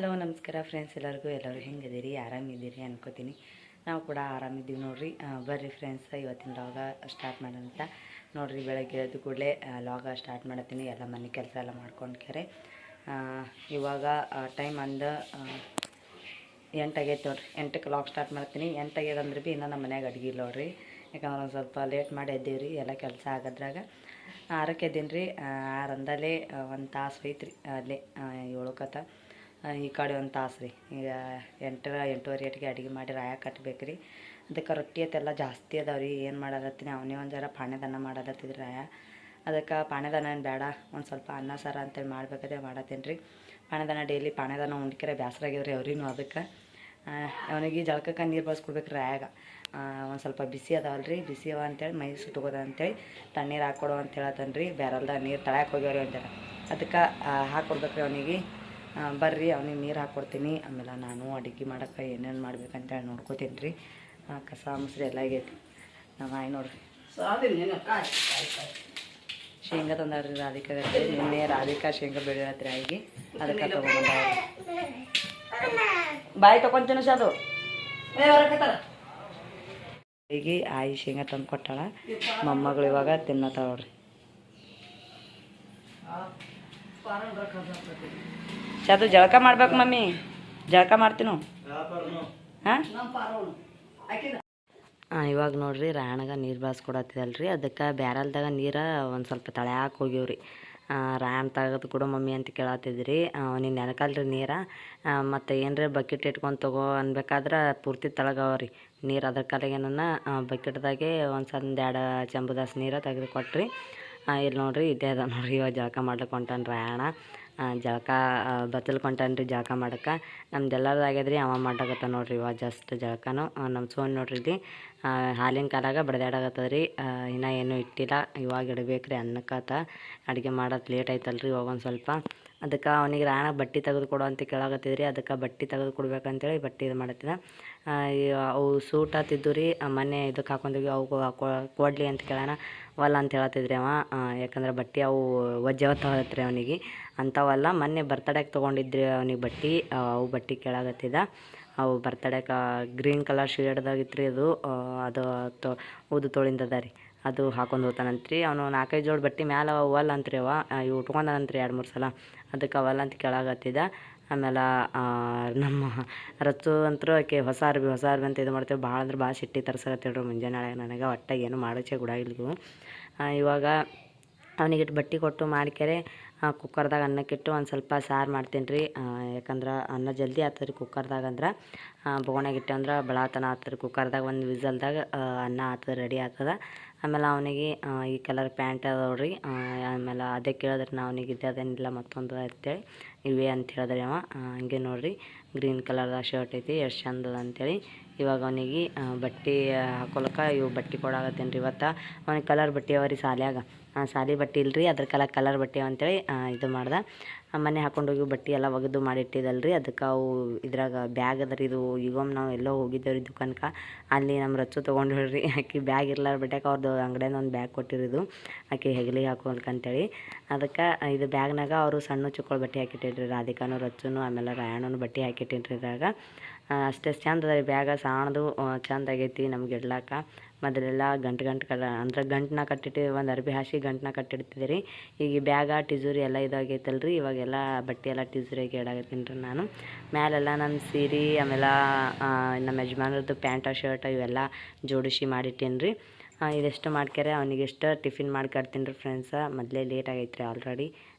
Hello ನಮಸ್ಕಾರ friends, ಎಲ್ಲರೂ ಹೆಂಗಿದ್ದೀರಿ? ಆರಾಮಿದ್ದೀರಿ ಅನ್ಕೋತೀನಿ. ನಾವು ಕೂಡ ಆರಾಮಿದ್ದೀವಿ ನೋಡ್ರಿ. ಬರ್ರಿ ಫ್ರೆಂಡ್ಸ್, ಇವತ್ತಿನ ಲಾಗ ಸ್ಟಾರ್ಟ್ ಮಾಡೋಂತ ನೋಡ್ರಿ. ಬೆಳಗ್ಗೆ ಎದ್ದು ಕೂಡಲೇ ಲಾಗ ಸ್ಟಾರ್ಟ್ ಮಾಡತ್ತೀನಿ. ಎಲ್ಲ ಮನೆ ಕೆಲಸ ಎಲ್ಲ ಮಾಡ್ಕೊಂಡ್ರೆ ಇವಾಗ ಟೈಮ್ ಅಂದ 8 ಆಗೈತೆ ನೋಡ್ರಿ. 8ಕ್ಕೆ ಲಾಗ್ ಸ್ಟಾರ್ಟ್ ಮಾಡ್ತೀನಿ. 8 ಆಗ್ಯದಂದ್ರೆ ಭೀ ಇನ್ನೂ ನಮ್ಮ ಮನ್ಯಾಗ ಅಡುಗೆ ಇಲ್ಲ ನೋಡ್ರಿ. ಯಾಕಂದ್ರೆ ಒಂದು ಸ್ವಲ್ಪ ಲೇಟ್ ಮಾಡಿ ಎದ್ದೀವಿ ರೀ ಎಲ್ಲ ಕೆಲಸ ಆಗೋದ್ರಾಗ. 6ಕ್ಕೆ ಎದ್ದೀನಿ ರೀ. 6 ಅಂದಲೇ ಒಂದು ತಾಸು ಐತ್ರಿ. ಅಲ್ಲೇ 7ಕತ್ತ ಈ ಕಡೆ ಒಂದು ತಾಸು ರೀ. ಈಗ 8:30 ಅಡುಗೆ ಮಾಡಿ ರಾಯ ಕಟ್ಬೇಕು ರೀ. ಅದಕ್ಕೆ ರೊಟ್ಟಿ ಅತ್ತೆಲ್ಲ ಜಾಸ್ತಿ ಅದಾವೆ ರೀ. ಏನು ಮಾಡಲತ್ತೀನಿ, ಅವನೇ ಒಂದು ಜರ ಪಾಣೆದನ್ನ ಮಾಡಲತ್ತಿದ್ರಿ ರಾಯ. ಅದಕ್ಕೆ ಪಾಣೆದನ ಏನು ಬೇಡ, ಒಂದು ಸ್ವಲ್ಪ ಅನ್ನ ಸಾರ ಅಂತೇಳಿ ಮಾಡ್ಬೇಕಾದ್ರೆ ಮಾಡತ್ತೀನಿ ರೀ. ಪಾಣೆದನ ಡೈಲಿ ಪಾಣೆದನ ಉಂಡ್ಕೆರೆ ಬೇಸರ ಆಗ್ಯದ್ರಿ ಅವ್ರಿಗೂ. ಅದಕ್ಕೆ ಅವನಿಗೆ ಜಳಕಕ್ಕೆ ನೀರು ಬಳಸ್ಕೊಡ್ಬೇಕು ರಾಯಾಗ. ಒಂದು ಸ್ವಲ್ಪ ಬಿಸಿ ಅದಾವಲ್ಲ ರೀ, ಬಿಸಿ ಅವ ಅಂತೇಳಿ ಮೈ ಸುಟ್ಕೋದ ಅಂತೇಳಿ ತಣ್ಣೀರು ಹಾಕ್ಕೊಡು ಅಂತ ಹೇಳತ್ತನ್ ರೀ. ಬ್ಯಾರಲ್ದಾಗ ನೀರು ತಳಕ್ಕೆ ಹೋಗ್ಯಾವ್ರಿ ಅಂತಾರೆ. ಅದಕ್ಕೆ ಹಾಕ್ಕೊಡ್ಬೇಕು ರೀ ಅವನಿಗೆ. ಬರ್ರಿ ಅವನಿಗೆ ನೀರು ಹಾಕ್ಕೊಡ್ತೀನಿ. ಆಮೇಲೆ ನಾನು ಅಡುಗೆ ಮಾಡೋಕ್ಕೆ ಏನೇನು ಮಾಡ್ಬೇಕಂತೇಳಿ ನೋಡ್ಕೋತೀನಿ ರೀ. ಕಸ ಮೊಸರು ಎಲ್ಲ ಆಗೈತಿ. ನಮ್ಮ ಆಯ್ ನೋಡ್ರಿ ಶೇಂಗಾ ತಂದಾಡ್ರಿ ರಾಧಿಕಾ. ನಿನ್ನೆ ರಾಧಿಕಾ ಶೇಂಗಾ ಬೆಳೆಯತ್ರಿ ಆಯಿಗೆ. ಅದಕ್ಕೆ ತೊಗೊಂಬಂದ ಬಾಯಿ ತೊಗೊಂತೀನಿ ಅದು ಹೀಗೆ ಆಯಿ ಶೇಂಗಾ ತಂದು ಕೊಟ್ಟಾಳ. ಮೊಮ್ಮಗಳು ಇವಾಗ ತಿನ್ನತ್ತಾಳ ನೋಡ್ರಿ. ಅದು ಜಳಕ ಮಾಡ್ಬೇಕು ಮಮ್ಮಿ, ಜಳಕ ಮಾಡ್ತೀನು. ಹಾಂ ಇವಾಗ ನೋಡ್ರಿ ರಾಯಣಗ ನೀರು ಬಾಸ್ಕೊಡತ್ತಿದಲ್ರಿ. ಅದಕ್ಕೆ ಬ್ಯಾರಲ್ದಾಗ ನೀರು ಒಂದು ಸ್ವಲ್ಪ ತಳ್ಯಾಕೆ ಹೋಗ್ಯವ್ರಿ. ರಾಯಣ ತೆಗೆದು ಕೊಡು ಮಮ್ಮಿ ಅಂತ ಕೇಳತ್ತಿದ್ರಿ. ಅವನಿಗೆ ನೆನಕಲ್ರಿ ನೀರು. ಮತ್ತು ಏನರ ಬಕೆಟ್ ಇಟ್ಕೊಂಡು ತಗೋ ಅನ್ಬೇಕಾದ್ರೆ ಪೂರ್ತಿ ತಳಗವ್ರಿ ನೀರು. ಅದ್ರ ಕಾಲಿಗೇನ ಬಕೆಟ್ದಾಗೆ ಒಂದು 2 ಚಂಬುದಾಸ್ ನೀರು ತೆಗೆದು ಕೊಟ್ರಿ. ಇಲ್ಲಿ ನೋಡ್ರಿ ಇದೇ ಅದ ನೋಡ್ರಿ. ಇವಾಗ ಜಳಕ ಮಾಡ್ಲಿಕ್ಕೆ ಹೊಂಟಾನ ರಾಯಣ. ಜಳಕ ಬತ್ತಲ್ಕೊಂಟಾನ ರೀ ಜಳಕ ಮಾಡೋಕೆ. ನಮ್ದೆಲ್ಲರದು ಆಗ್ಯದ್ರಿ. ಅವ ಮಾಡಾಕತ್ತ ನೋಡ್ರಿ ಇವಾಗ ಜಸ್ಟ್ ಜಳಕನು. ನಮ್ಮ ಸೋನ್ ನೋಡ್ರಿ ಇಲ್ಲಿ ಹಾಲಿನ ಕಾಲಾಗ ಬಡ್ದಾಡಕತ್ತದ ರೀ. ಇನ್ನೂ ಏನೂ ಇಟ್ಟಿಲ್ಲ, ಇವಾಗ ಇಡಬೇಕು ರೀ ಅನ್ನಕ್ಕತ್ತ. ಅಡುಗೆ ಮಾಡೋದು ಲೇಟ್ ಆಯ್ತಲ್ರಿ ಇವಾಗ ಒಂದು ಸ್ವಲ್ಪ. ಅದಕ್ಕೆ ಅವನಿಗೆ ರಾಯಣ ಬಟ್ಟೆ ತೆಗೆದು ಕೊಡು ಅಂತ ಕೇಳಾಕತ್ತಿದ್ರಿ. ಅದಕ್ಕೆ ಬಟ್ಟೆ ತೆಗೆದು ಕೊಡ್ಬೇಕಂತೇಳಿ ಬಟ್ಟೆ ಇದು ಮಾಡತ್ತಿದ. ಅವು ಸೂಟ್ ಆತಿದ್ದು ರೀ. ಮೊನ್ನೆ ಇದಕ್ಕೆ ಹಾಕೊಂಡೋಗಿ ಅವು ಕೊಡಲಿ ಅಂತ ಕೇಳೋಣ ವಲ್ಲ ಅಂತ ಹೇಳತ್ತಿದ್ರಿ ಅವ. ಯಾಕಂದ್ರೆ ಬಟ್ಟೆ ಅವು ವಜ್ಜಾವತ್ತವತ್ರಿ ಅವನಿಗೆ ಅಂಥವಲ್ಲ. ಮೊನ್ನೆ ಬರ್ತಡೇಗೆ ತೊಗೊಂಡಿದ್ರಿ ಅವನಿಗೆ ಬಟ್ಟೆ. ಅವು ಬಟ್ಟೆ ಕೇಳಾಕತ್ತಿದ. ಅವು ಬರ್ತಡೇಗೆ ಗ್ರೀನ್ ಕಲರ್ ಶೇಡ್ದಾಗಿತ್ತು ರೀ. ಅದು ಊದು ತೊಳಿಂದದ ರೀ. ಅದು ಹಾಕೊಂಡು ಹೋಗ್ತಾನಂತ್ರಿ. ಅವನು 4-5 ಜೋಡಿ ಬಟ್ಟೆ ಮ್ಯಾಲೆ ಅವಲ್ಲ ಅಂತ್ರಿ. ಇವು ಉಟ್ಕೊಂಡಂತ್ರಿ 2-3 ಸಲ. ಅದಕ್ಕೆ ಅವಲ್ಲ ಅಂತ ಕೇಳಾಕತ್ತಿದ. ಆಮೇಲೆ ನಮ್ಮ ರಚ್ಚು ಅಂತೂ ಆಕೆ ಹೊಸ ಅರ್ಬಿ ಅಂತ ಇದು ಮಾಡ್ತೇವೆ. ಭಾಳ ಅಂದ್ರೆ ಭಾಳ ಸಿಟ್ಟಿ ತರ್ಸಕತ್ತೇಳ್ರಿ ಮುಂಜಾನೆ ನನಗೆ. ಒಟ್ಟಾಗಿ ಏನು ಮಾಡೋಚೆ ಗುಡಾಗಿಲ್ದು. ಇವಾಗ ಅವನಿಗಿಟ್ಟು ಬಟ್ಟೆ ಕೊಟ್ಟು ಮಾಡ್ಕೆರೆ ಕುಕ್ಕರ್ದಾಗ ಅನ್ನಕ್ಕಿಟ್ಟು ಒಂದು ಸ್ವಲ್ಪ ಸಾರು ಮಾಡ್ತೀನಿ ರೀ. ಯಾಕಂದ್ರೆ ಅನ್ನ ಜಲ್ದಿ ಆಗ್ತದೆ ರೀ ಕುಕ್ಕರ್ದಾಗ. ಅಂದ್ರೆ ಬೊಗಣೆಗೆ ಇಟ್ಟು ಅಂದ್ರೆ ಬೆಳತನ ಆಗ್ತದೆ. ಕುಕ್ಕರ್ದಾಗ ಒಂದು ವಿಸಲ್ದಾಗ ಅನ್ನ ಆಗ್ತದೆ, ರೆಡಿ ಆಗ್ತದೆ. ಆಮೇಲೆ ಅವನಿಗೆ ಈ ಕಲರ್ ಪ್ಯಾಂಟ್ ಅದಾವ್ರಿ. ಆಮೇಲೆ ಅದೇ ಕೇಳಿದ್ರೆ ನಾವು ಅವನಿಗೆ ಇದ್ದೇದೇನಿಲ್ಲ ಮತ್ತೊಂದು ಅಂತೇಳಿ ಇವೇ ಅಂತ ಹೇಳಿದ್ರಿ ಅವ. ಹಂಗೆ ನೋಡಿರಿ ಗ್ರೀನ್ ಕಲರ್ದಾಗ ಶರ್ಟ್ ಐತಿ, ಎಷ್ಟು ಚಂದದ ಅಂತೇಳಿ. ಇವಾಗ ಅವನಿಗೆ ಬಟ್ಟೆ ಹಾಕೊಳಕ್ಕೆ ಇವು ಬಟ್ಟೆ ಕೊಡಾಕತ್ತೀನಿ ರೀ. ಇವತ್ತು ಅವನಿಗೆ ಕಲರ್ ಬಟ್ಟೆ ಅವ ರೀ ಸಾಲ್ಯಾಗ. ಸಾಲಿ ಬಟ್ಟೆ ಇಲ್ರಿ, ಅದ್ರ ಕಲರ್ ಬಟ್ಟೆ ಅಂತೇಳಿ ಇದು ಮಾಡ್ದೆ. ಮನೆ ಹಾಕೊಂಡೋಗಿ ಬಟ್ಟೆ ಎಲ್ಲ ಒಗೆದು ಮಾಡಿಟ್ಟಿದ್ದಲ್ರಿ. ಅದಕ್ಕೆ ಅವು ಇದ್ರಾಗ ಬ್ಯಾಗ್ ಅದ ರೀ. ಇದು ಈಗ ನಾವು ಎಲ್ಲೋ ಹೋಗಿದ್ದೇವೆ ರೀ ದುಕಾನ್ಗೆ. ಅಲ್ಲಿ ನಮ್ಮ ರಚ್ಚು ತೊಗೊಂಡು ಹೇಳ್ರಿ. ಆಕೆ ಬ್ಯಾಗ್ ಇರ್ಲಾರ ಬಿಟ್ಟಾಕ ಅವ್ರದ್ದು ಅಂಗಡಿಯಿಂದ ಒಂದು ಬ್ಯಾಗ್ ಕೊಟ್ಟಿರೋದು ಆಕೆ ಹೆಗಲಿಗೆ ಹಾಕೋಲ್ಕಂತೇಳಿ. ಅದಕ್ಕೆ ಇದು ಬ್ಯಾಗ್ನಾಗ ಅವರು ಸಣ್ಣ ಚುಕ್ಕಳ ಬಟ್ಟೆ ಹಾಕಿಟ್ಟಿದ್ರಿ. ರಾಧಿಕಾನು ರಚ್ಚುನು ಆಮೇಲೆ ರಾಯಣ್ಣನು ಬಟ್ಟೆ ಹಾಕಿಟ್ಟಿನ್ರಿ ಇದ್ರಾಗ. ಅಷ್ಟೇ ಚಂದ ಅದ ರೀ ಬ್ಯಾಗ. ಸಾಣದು ಚಂದ ಆಗೈತಿ ನಮ್ಗೆ ಇಡ್ಲಾಕ. ಮೊದಲೆಲ್ಲ ಗಂಟು ಅಂದ್ರೆ ಗಂಟನ್ನ ಕಟ್ಟಿಟ್ಟು ಒಂದು ಅರ್ಬಿ ಹಾಸಿ ಗಂಟನ್ನ ಕಟ್ಟಿಡ್ತಿದ್ದೆ ರೀ. ಈಗ ಬ್ಯಾಗ ಟಿಜೂರಿ ಎಲ್ಲ ಇದಾಗೈತಲ್ರಿ. ಇವಾಗೆಲ್ಲ ಬಟ್ಟೆ ಎಲ್ಲ ಟಿಜೂರಿಯಾಗಿ ಇಡಾಕತ್ತೀನಿ ರೀ ನಾನು. ಮ್ಯಾಲೆಲ್ಲ ನನ್ನ ಸೀರೆ ಆಮೇಲೆ ನಮ್ಮ ಯಜಮಾನ್ರದ್ದು ಪ್ಯಾಂಟ ಶರ್ಟ್ ಇವೆಲ್ಲ ಜೋಡಿಸಿ ಮಾಡಿಟ್ಟೀನಿ ರೀ. ಇದೆಷ್ಟು ಮಾಡ್ಕ್ಯಾರೆ ಅವನಿಗೆ ಎಷ್ಟು ಟಿಫಿನ್ ಮಾಡಿ ಕಟ್ತೀನಿ ರೀ ಫ್ರೆಂಡ್ಸ. ಮೊದಲೇ ಲೇಟ್ ಆಗೈತೆ ರೀ ಆಲ್ರೆಡಿ.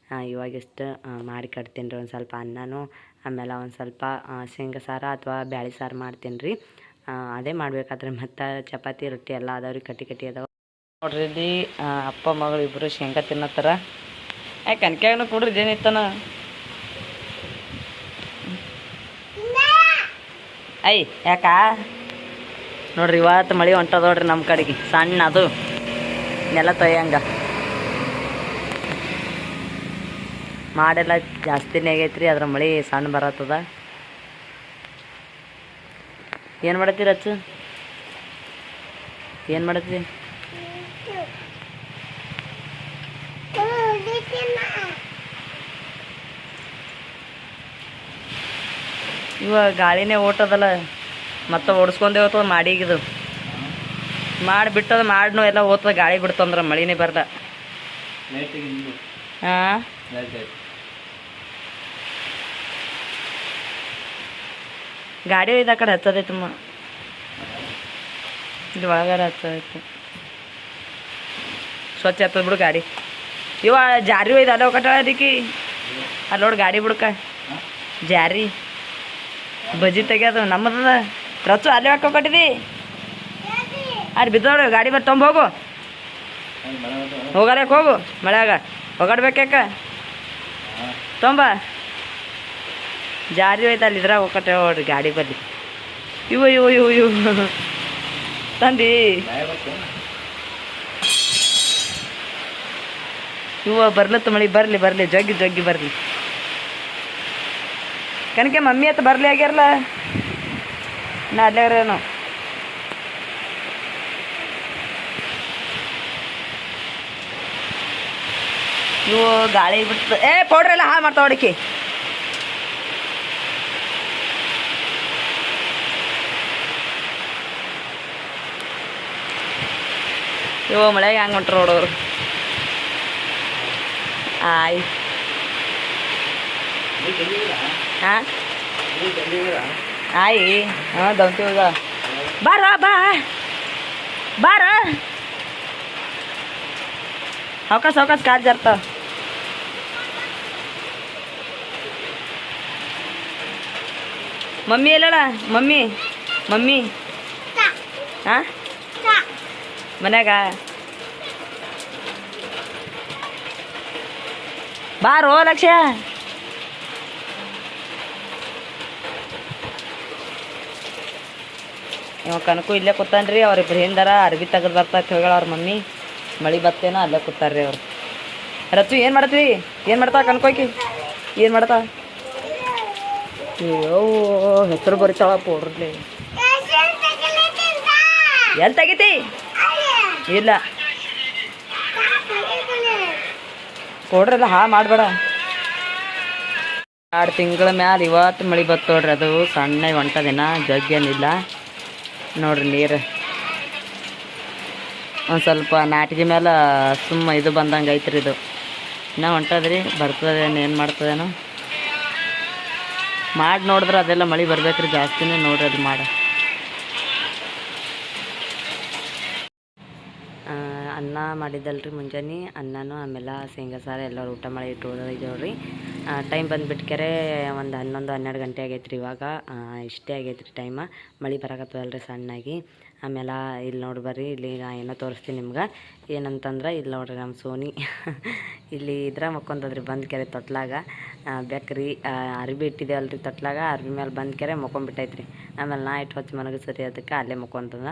ಇವಾಗೆಷ್ಟು ಮಾಡಿ ಕಟ್ತೀನಿ ರೀ. ಒಂದು ಸ್ವಲ್ಪ ಅನ್ನನೂ ಆಮೇಲೆ ಒಂದು ಸ್ವಲ್ಪ ಶೇಂಗಾ ಸಾರು ಅಥವಾ ಬ್ಯಾಳೆ ಸಾರು ಮಾಡ್ತೀನಿ ರೀ. ಅದೇ ಮಾಡ್ಬೇಕಾದ್ರೆ ಮತ್ತು ಚಪಾತಿ ರೊಟ್ಟಿ ಎಲ್ಲ ಅದಾವ್ರಿ, ಕಟ್ಟಿ ಅದಾವ ನೋಡ್ರಿ. ಇಲ್ಲಿ ಅಪ್ಪ ಮಗಳು ಇಬ್ಬರು ಶೇಂಗಾ ತಿನ್ನತ್ತಾರ. ಕನ್ಕ್ಯಾಗನು ಕೊಡ್ರಿ ಇದೇನಿತ್ತನ. ಯಾಕ ನೋಡ್ರಿ ಇವತ್ತು ಮಳೆ ಹೊಂಟದ ನೋಡ್ರಿ ನಮ್ಮ ಕಡೆಗೆ. ಸಣ್ಣ ಅದು ನೆಲ ತೊಯ್ಯಂಗ ಮಾಡೆಲ್ಲ ಜಾಸ್ತಿನೇ ಆಗೈತ್ರಿ. ಅದ್ರ ಮಳೆ ಸಣ್ಣ ಬರತ್ತದ. ಏನು ಮಾಡತ್ತೀರಿ ಅಚ್ಚು? ಏನು ಮಾಡತ್ತಿ? ಇವ ಗಾಳಿನೇ ಓಟದಲ್ಲ ಮತ್ತೆ ಓಡಿಸ್ಕೊಂಡೇ ಹೋಗ್ತದ ಮಾಡಿಗಿದು ಮಾಡಿ ಬಿಟ್ಟದ ಮಾಡ್ನು ಎಲ್ಲ ಹೋಗ್ತದ ಗಾಳಿ ಬಿಡ್ತಂದ್ರೆ ಮಳಿನೇ ಬರ್ದ ಹಾಂ ಗಾಡಿ ಒಯ್ದು ಆ ಕಡೆ ಹಚ್ಚದೈತಮ್ಮ ಇದು ಒಳಗಾರ ಹಚ್ಚದೈತಿ ಸ್ವಚ್ಛ ಹತ್ತದ ಬಿಡು ಗಾಡಿ ಇವ ಜಾರಿ ಒಯ್ದು ಅಲ್ಲೋ ಕಟ್ಟಾಳ ಅದಕ್ಕೆ ಅಲ್ಲಿ ನೋಡಿ ಗಾಡಿ ಬಿಡ್ಕ ಜಾರಿ ಬಜ್ಜಿ ತೆಗ್ಯೋದು ನಮ್ಮದದ ರಚ್ಚು ಅಲ್ಲೇ ಹಾಕೋ ಕಟ್ಟಿದಿ ಅಲ್ಲಿ ಬಿದ್ದೋಡು ಗಾಡಿ ಬರ್ ತೊಂಬ ಹೋಗು ಹೋಗಲ್ಯಾಕ ಹೋಗು ಮಳ್ಯಾಗ ಹೋಗಾಡ್ಬೇಕ್ಯಾಕ ತೊಂಬ ಜಾರಿ ಹೋಯ್ತು ಅಲ್ಲಿ ಇದ್ರಾಗ ಹೋಗಟ್ಟೆ ನೋಡ್ರಿ ಗಾಡಿ ಬರ್ಲಿ ಇವು ಇವು ಇವು ಇವು ತಂದಿ ಇವು ಬರ್ಲತ್ತ ಮಳಿ ಬರಲಿ ಬರಲಿ ಜಗ್ಗಿ ಜಗ್ಗಿ ಬರಲಿ ಕನಕೆ ಮಮ್ಮಿ ಹತ್ತ ಬರಲಿ ಆಗ್ಯಾರಲ್ಲ ನಾ ಅಲ್ಲೇನು ಇವು ಗಾಳಿ ಬಿಟ್ಟು ಪೌಡ್ರ್ ಎಲ್ಲ ಹಾಳು ಮಾಡ್ತಾವ ಅಡಿಕೆ ಇವು ಮಳೆಗೆ ಹಂಗೆ ಹೊಂಟ್ರು ನೋಡೋರು ಆಯ್ ಹಾಂ ಆಯಿ ಹಾಂ ದೌತೀವಗ ಬಾರ ಬಾ ಬಾರ ಸಾವ್ಕಾಸ ಕಾಲು ಜಾರ್ತಾವ ಮಮ್ಮಿ ಎಲ್ಲಳ ಮಮ್ಮಿ ಮಮ್ಮಿ ಹಾಂ ಮನ್ಯಾಗ ಬಾರೋ ಲಕ್ಷ್ಯ ಇವ ಕನಕು ಇಲ್ಲೇ ಕೂತಾನ್ರಿ ಅವ್ರಿಬ್ರು ಹಿಂದಾರ ಅರ್ಬಿ ತೆಗೆದು ಬರ್ತಾ ಹೇಳ ಅವ್ರ ಮಮ್ಮಿ ಮಳೆ ಬತ್ತೇನೋ ಅಲ್ಲೇ ಕೂತಾರ್ರಿ ಅವ್ರು ರಚ್ಚು ಏನು ಮಾಡತ್ವಿ ಏನು ಮಾಡ್ತಾವ ಕನ್ಕೋಕಿ ಏನು ಮಾಡ್ತಾವ ಅಯ್ಯೋ ಹೆಸರು ಬರಿತಾಳ ಪೌಡ್ರಲ್ಲಿ ಎಲ್ಲಿ ತೆಗಿತಿ ಇಲ್ಲ ಪೌಡ್ರೆಲ್ಲ ಹಾಳು ಮಾಡಬೇಡ 2 ತಿಂಗಳ ಮ್ಯಾಲ ಇವತ್ತು ಮಳೆ ಬತ್ತು ನೋಡ್ರಿ ಅದು ಸಣ್ಣ ಹೊಂಟದಿನ ಜಗ್ಗೇನಿಲ್ಲ ನೋಡ್ರಿ ನೀರು ಒಂದು ಸ್ವಲ್ಪ ನಾಟಿಗೆ ಮೇಲೆ ಸುಮ್ಮ ಇದು ಬಂದಂಗೆ ಐತ್ರಿ ಇದು ಇನ್ನೂ ಹೊಂಟದ್ರಿ ಬರ್ತದೇನೋ ಏನು ಮಾಡ್ತದೇನೋ ಮಾಡಿ ನೋಡಿದ್ರೆ ಅದೆಲ್ಲ ಮಳೆ ಬರ್ಬೇಕ್ರಿ ಜಾಸ್ತಿನೇ ನೋಡ್ರಿ ಅದು ಮಾಡ ಅನ್ನ ಮಾಡಿದ್ದಲ್ರಿ ಮುಂಜಾನೆ ಅನ್ನನೂ ಆಮೇಲೆ ಶೇಂಗಾ ಸಾರು ಎಲ್ಲರೂ ಊಟ ಮಾಡಿ ಇಟ್ಕೊಂಡಿದ್ದೇವ್ರಿ ಟೈಮ್ ಬಂದುಬಿಟ್ಕೆರೆ ಒಂದು 11-12 ಗಂಟೆ ಆಗೈತ್ರಿ ಇವಾಗ ಇಷ್ಟೇ ಆಗೈತ್ರಿ ಟೈಮ ಮಳೆ ಬರಕತ್ತದಲ್ರಿ ಸಣ್ಣಾಗಿ ಆಮೇಲೆ ಇಲ್ಲಿ ನೋಡಿ ಬರ್ರಿ ಇಲ್ಲಿ ನಾ ಏನೋ ತೋರಿಸ್ತೀನಿ ನಿಮ್ಗೆ ಏನಂತಂದ್ರೆ ಇಲ್ಲಿ ನೋಡ್ರಿ ನಮ್ಮ ಸೋನಿ ಇಲ್ಲಿ ಇದ್ರ ಮಕ್ಕೊಂತದ್ರಿ ಬಂದು ಕೆರೆ ತೊಟ್ಲಾಗ ಬೇಕ್ರಿ ಅರ್ಬಿ ಇಟ್ಟಿದ್ದೇವಲ್ರಿ ತೊಟ್ಲಾಗ ಅರ್ಬಿ ಮೇಲೆ ಬಂದು ಕೆರೆ ಮಕ್ಕೊಂಬಿಟ್ಟೈತ್ರಿ ಆಮೇಲೆ ನಾ ಇಟ್ಟು ಹೊತ್ತು ಮನಗಿಸ್ರಿ ಅದಕ್ಕೆ ಅಲ್ಲೇ ಮಕ್ಕೊಂತದ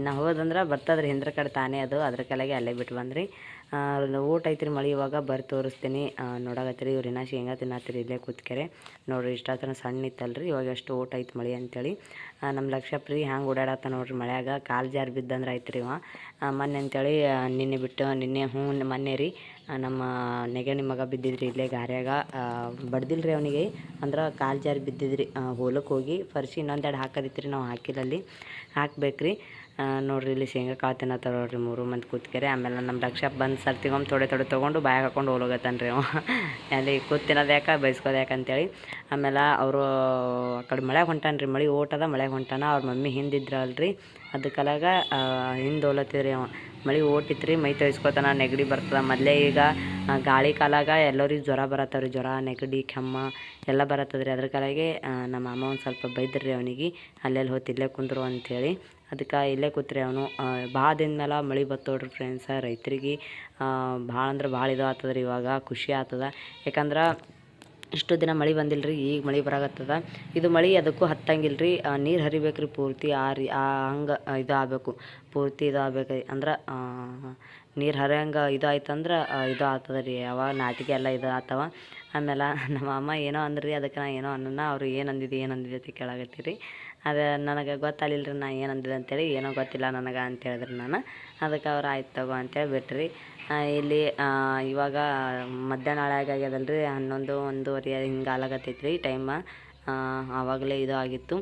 ನಾ ಹೋದಂದ್ರೆ ಬರ್ತದ್ರಿ ಹಿಂದ್ರ ಕಡೆ ತಾನೇ ಅದು ಅದ್ರ ಕೆಳಗೆ ಅಲ್ಲೇ ಬಿಟ್ಟು ಬಂದ್ರಿ ಊಟ ಐತ್ರಿ ಮಳೆ ಇವಾಗ ಬರ್ರಿ ತೋರಿಸ್ತೀನಿ ನೋಡಾಕತ್ತೀರಿ ಇವ್ರಿನ ಶೇಂಗಾ ತಿನ್ನತ್ತೀರಿ ಇಲ್ಲೇ ಕೂತ್ಕೆರೆ ನೋಡ್ರಿ ಇಷ್ಟಾತನ ಸಣ್ಣ ಇತ್ತಲ್ರಿ ಇವಾಗ ಎಷ್ಟು ಊಟ ಐತೆ ಮಳೆ ಅಂತೇಳಿ ನಮ್ಮ ಲಕ್ಷ್ಯ ಪ್ರೀ ಹ್ಯಾಂಗೆ ಓಡಾಡತ್ತ ನೋಡ್ರಿ ಮಳ್ಯಾಗ ಕಾಲು ಜಾರಿ ಬಿದ್ದಂದ್ರೆ ಐತ್ರಿ ಇವ ಮೊನ್ನೆ ಅಂತೇಳಿ ನಿನ್ನೆ ಬಿಟ್ಟು ನಿನ್ನೆ ಮೊನ್ನೆ ರೀ ನಮ್ಮ ನೆಗಣಿ ಮಗ ಬಿದ್ದಿದ್ರಿ ಇಲ್ಲೇ ಗಾರ್ಯಾಗ ಬಡ್ದಿಲ್ರಿ ಅವನಿಗೆ ಅಂದ್ರೆ ಕಾಲು ಜಾರಿ ಬಿದ್ದಿದ್ರಿ ಹೊಲಕ್ಕೆ ಹೋಗಿ ಫರ್ಶಿ ಇನ್ನೊಂದೆರಡು ಹಾಕೋದಿತ್ರಿ ನಾವು ಹಾಕಿದಲ್ಲಿ ಹಾಕ್ಬೇಕ್ರಿ ನೋಡ್ರಿ ಇಲ್ಲಿ ಶೇಂಗಾ ಕಾಳು ತಿನ್ನತ್ತಾರ ನೋಡ್ರಿ 3 ಮಂದಿ ಕೂತ್ಕೆರೆ ಆಮೇಲೆ ನಮ್ಮ ಲಕ್ಷ್ಯ ಬಂದು ಸರ್ತಿಗೊಮ್ಮೆ ಥೋಡೆ ತೊಗೊಂಡು ಬಾಯಾಗ ಹಾಕೊಂಡು ಹೋಗೋಗತ್ತಾನ್ರಿ ಅವ ಅಲ್ಲಿ ಕೂತ್ ತಿನ್ನೋದು ಯಾಕೆ ಬೈಸ್ಕೋದು ಯಾಕಂತೇಳಿ ಆಮೇಲೆ ಅವರು ಆ ಕಡೆ ಮಳೆಗೆ ಹೊಂಟಾನ್ರಿ ಮಳೆ ಓಟದ ಮಳೆಗೆ ಹೊಂಟಾನ ಅವ್ರ ಮಮ್ಮಿ ಹಿಂದಿದ್ರಲ್ರಿ ಅದಕ್ಕಲಾಗ ಹಿಂದೆ ಹೋಲತ್ತಿದ್ರಿ ಅವ ಮಳೆ ಓಟಿತ್ರಿ ಮೈ ತೊಯ್ಸ್ಕೊತಾನ ನೆಗಡಿ ಬರ್ತದೆ ಮೊದಲೇ ಈಗ ಗಾಳಿ ಕಾಲಾಗ ಎಲ್ಲರಿಗೆ ಜ್ವರ ಬರತ್ತವ್ರಿ ಜ್ವರ ನೆಗಡಿ ಕೆಮ್ಮ ಎಲ್ಲ ಬರತ್ತದ್ರಿ ಅದ್ರ ಕಾಲಾಗೆ ನಮ್ಮ ಅಮ್ಮ ಒಂದು ಸ್ವಲ್ಪ ಬೈದ್ರಿ ಅವನಿಗೆ ಅಲ್ಲೆಲ್ಲಿ ಹೋತ್ ಇಲ್ಲೇ ಕುಂದ್ರು ಅಂಥೇಳಿ ಅದಕ್ಕೆ ಇಲ್ಲೇ ಕೂತ್ರಿ ಅವನು ಭಾಳ ದಿನ ಮೇಲೆ ಮಳೆ ಬತ್ತೋಡ್ರಿ ಫ್ರೆಂಡ್ಸ ರೈತರಿಗೆ ಭಾಳ ಅಂದ್ರೆ ಭಾಳ ಇದು ಆಗ್ತದ್ರಿ ಇವಾಗ ಖುಷಿ ಆಗ್ತದ ಯಾಕಂದ್ರೆ ಇಷ್ಟು ದಿನ ಮಳೆ ಬಂದಿಲ್ಲ ರೀ ಈಗ ಮಳೆ ಬರಾಕತ್ತದ ಇದು ಮಳೆ ಅದಕ್ಕೂ ಹತ್ತಂಗಿಲ್ಲ ರೀ ನೀರು ಹರಿಬೇಕ್ರಿ ಪೂರ್ತಿ ಹಂಗೆ ಇದು ಆಗಬೇಕು ಪೂರ್ತಿ ಇದು ಆಗ್ಬೇಕು ಅಂದ್ರೆ ನೀರು ಹರಿಯಂಗೆ ಇದು ಆಯ್ತಂದ್ರೆ ಇದು ಆಗ್ತದ ರೀ ಅವಾಗ ನಾಟಿಗೆ ಎಲ್ಲ ಇದು ಆಗ್ತವ ಆಮೇಲೆ ನಮ್ಮ ಅಮ್ಮ ಏನೋ ಅಂದ್ರಿ ಅದಕ್ಕೆ ನಾ ಏನೋ ಅನ್ನೋಣ ಅವರು ಏನಂದಿದೆ ಅಂತ ಕೇಳಾಕತ್ತೀರಿ ಅದು ನನಗೆ ಗೊತ್ತಾಗಲಿಲ್ಲ ರೀ ನಾ ಏನಂದಿದೆ ಅಂತೇಳಿ ಏನೋ ಗೊತ್ತಿಲ್ಲ ನನಗೆ ಅಂತ ಹೇಳಿದ್ರಿ ನಾನು ಅದಕ್ಕೆ ಅವ್ರು ಆಯ್ತು ತಗೋ ಅಂತೇಳಿ ಬಿಟ್ರಿ ಇಲ್ಲಿ ಇವಾಗ ಮಧ್ಯಾಹ್ನ ಆಗ್ಯದಲ್ಲ ರೀ 11 1:30 ಹಿಂಗೆ ಆಗ್ಲಾಕತ್ತೈತೆ ರೀ ಟೈಮ ಆವಾಗಲೇ ಇದು ಆಗಿತ್ತು.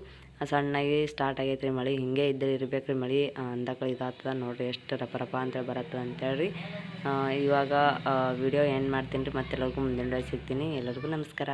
ಸಣ್ಣಾಗಿ ಸ್ಟಾರ್ಟ್ ಆಗೈತೆ ರೀ ಮಳೆ. ಹಿಂಗೆ ಇದ್ದರೆ ಇರ್ಬೇಕು ರೀ ಮಳೆ. ಅಂದಕಳೆ ಇದಾಗ್ತದೆ ನೋಡಿರಿ, ಎಷ್ಟು ರಪ ಅಂತೇಳಿ ಬರತ್ತದ ಅಂತೇಳಿ. ಇವಾಗ ವಿಡಿಯೋ ಎಂಡ್ ಮಾಡ್ತೀನಿ ರೀ. ಮತ್ತೆಲ್ಲರಿಗೂ ಮುಂದಿನ ಸಿಗ್ತೀನಿ. ಎಲ್ಲರಿಗೂ ನಮಸ್ಕಾರ.